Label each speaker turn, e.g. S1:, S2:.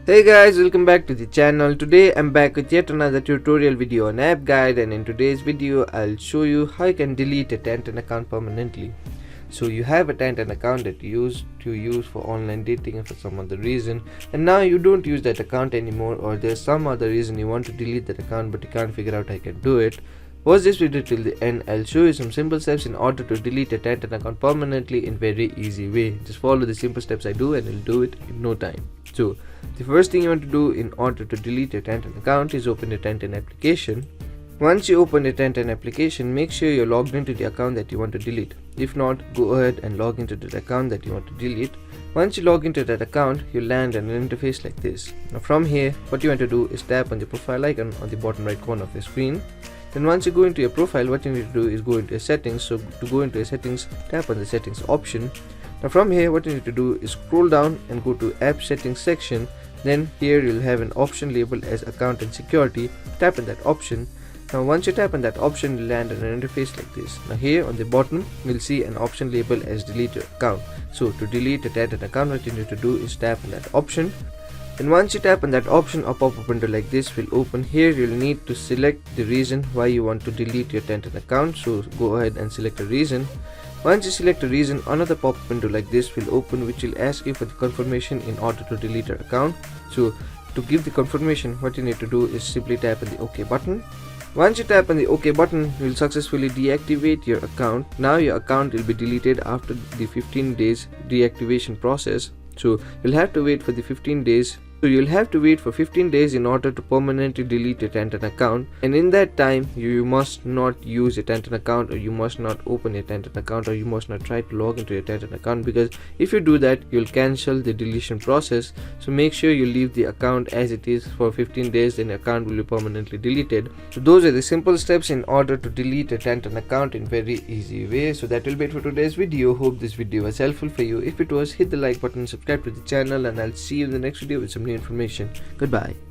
S1: Hey guys, welcome back to the channel. Today I'm back with yet another tutorial video on app guide, and in today's video I'll show you how you can delete a Tantan account permanently. So you have a Tantan account that you used to use for online dating and for some other reason, and now you don't use that account anymore, or there's some other reason you want to delete that account but you can't figure out how you can do it. Watch this video till the end. I'll show you some simple steps in order to delete a Tantan account permanently in very easy way. Just follow the simple steps I do and you'll do it in no time. So the first thing you want to do in order to delete your Tantan account is open the Tantan application. Once you open the Tantan application, make sure you're logged into the account that you want to delete. If not, go ahead and log into the account that you want to delete. Once you log into that account, you'll land in an interface like this. Now from here, what you want to do is tap on the profile icon on the bottom right corner of your screen. Then once you go into your profile, what you need to do is go into your settings. So to go into your settings, tap on the settings option. Now from here, what you need to do is scroll down and go to app settings section. Then here you'll have an option labeled as account and security. Tap on that option. Now once you tap on that option, you'll land in an interface like this. Now here on the bottom, you'll see an option labeled as delete your account. So to delete a Tantan account, what you need to do is tap on that option. And once you tap on that option, a pop-up window like this will open. Here you'll need to select the reason why you want to delete your Tantan account. So go ahead and select a reason. Once you select a reason, another pop-up window like this will open, which will ask you for the confirmation in order to delete your account. So to give the confirmation, what you need to do is simply tap on the OK button. Once you tap on the OK button, you will successfully deactivate your account. Now your account will be deleted after the 15 days deactivation process. So you'll have to wait for the 15 days. So you'll have to wait for 15 days in order to permanently delete your Tantan account, and in that time you must not use your Tantan account, or you must not open your Tantan account, or you must not try to log into your Tantan account, because if you do that you'll cancel the deletion process. So make sure you leave the account as it is for 15 days, then the account will be permanently deleted. So those are the simple steps in order to delete a Tantan account in very easy way. So that will be it for today's video. Hope this video was helpful for you. If it was, hit the like button, subscribe to the channel, and I'll see you in the next video with some new information. Goodbye.